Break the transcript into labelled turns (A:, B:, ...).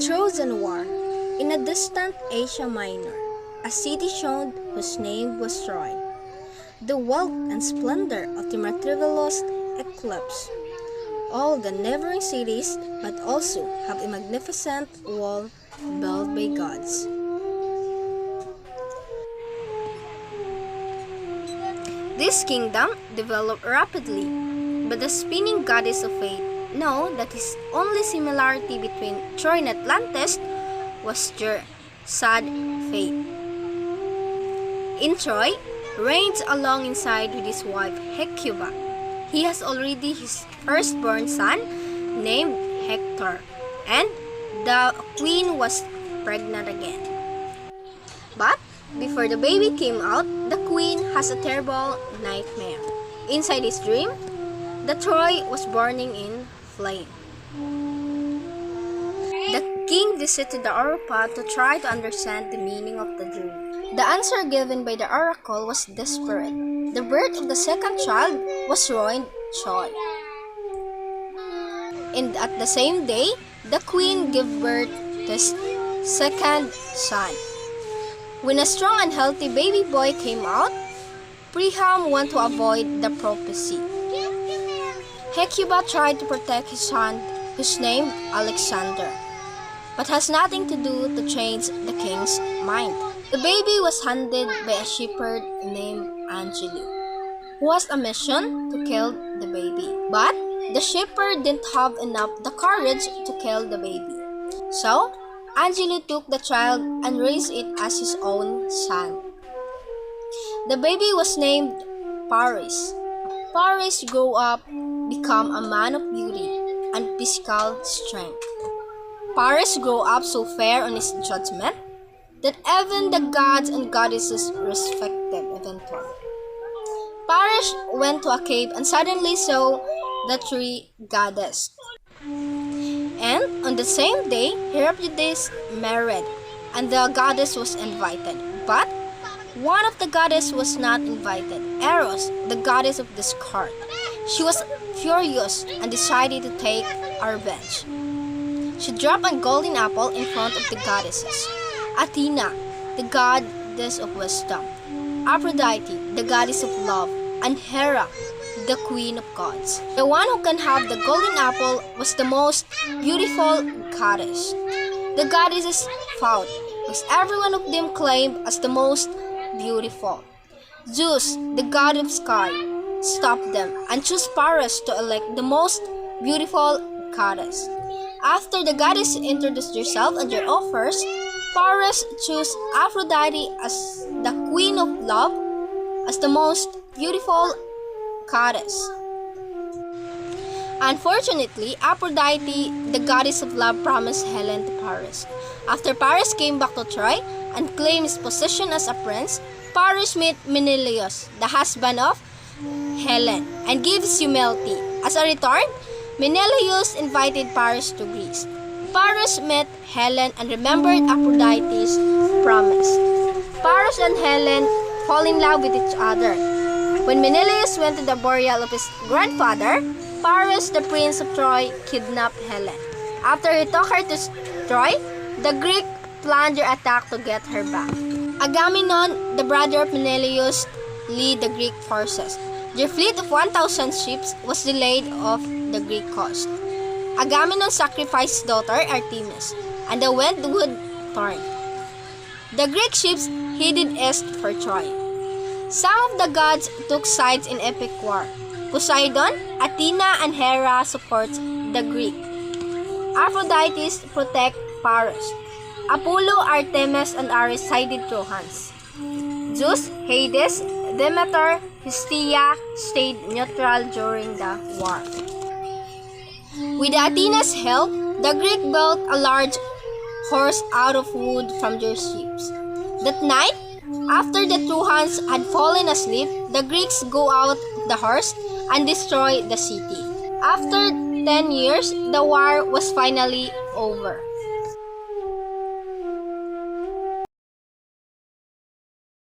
A: Trojan War. In a distant Asia Minor, a city shone whose name was Troy. The wealth and splendor of the Metropolis eclipse all the neighboring cities, but also have a magnificent wall built by gods. This kingdom developed rapidly, but the spinning goddess of fate know that his only similarity between Troy and Atlantis was their sad fate. In Troy, reigns alongside with his wife Hecuba. He has already his firstborn son named Hector, and the queen was pregnant again. But before the baby came out, the queen has a terrible nightmare. Inside his dream, the Troy was burning in flame. The king visited the oracle to try to understand the meaning of the dream. The answer given by the oracle was desperate. The birth of the second child was ruined Troy. And at the same day, the queen gave birth to his second son. When a strong and healthy baby boy came out, Priam wanted to avoid the prophecy. Hecuba tried to protect his son, whose name Alexander, but has nothing to do to change the king's mind. The baby was handed by a shepherd named Angelo, who has a mission to kill the baby. But the shepherd didn't have enough the courage to kill the baby. So, Angelo took the child and raised it as his own son. The baby was named Paris. Paris grew up, become a man of beauty and physical strength. Paris grew up so fair on his judgment that even the gods and goddesses respected eventually. Paris went to a cave and suddenly saw the three goddesses. And on the same day, Heracles married, and the goddess was invited. But one of the goddesses was not invited, Eros, the goddess of discord. She was furious and decided to take revenge. She dropped a golden apple in front of the goddesses. Athena, the goddess of wisdom, Aphrodite, the goddess of love, and Hera, the queen of gods. The one who can have the golden apple was the most beautiful goddess. The goddesses fought, because every one of them claimed as the most beautiful. Zeus, the god of sky, stopped them and chose Paris to elect the most beautiful goddess. After the goddess introduced herself and their offers, Paris chose Aphrodite as the queen of love, as the most beautiful goddess. Unfortunately, Aphrodite, the goddess of love, promised Helen to Paris. After Paris came back to Troy and claimed his position as a prince, Paris met Menelaus, the husband of Helen, and gave his humility. As a return, Menelaus invited Paris to Greece. Paris met Helen and remembered Aphrodite's promise. Paris and Helen fall in love with each other. When Menelaus went to the burial of his grandfather, Paris, the prince of Troy, kidnapped Helen. After he took her to Troy, the Greek planned their attack to get her back. Agamemnon, the brother of Menelaus, led the Greek forces. Their fleet of 1,000 ships was delayed off the Greek coast. Agamemnon sacrificed his daughter Artemis, and the wind would turn. The Greek ships headed east for Troy. Some of the gods took sides in epic war. Poseidon, Athena, and Hera support the Greek. Aphrodite protect Paris. Apollo, Artemis, and Ares sided Trojans. Zeus, Hades, Demeter, Hestia stayed neutral during the war. With Athena's help, the Greek built a large horse out of wood from their ships. That night, after the Trojans had fallen asleep, the Greeks go out the horse and destroy the city. After 10 years, the war was finally over.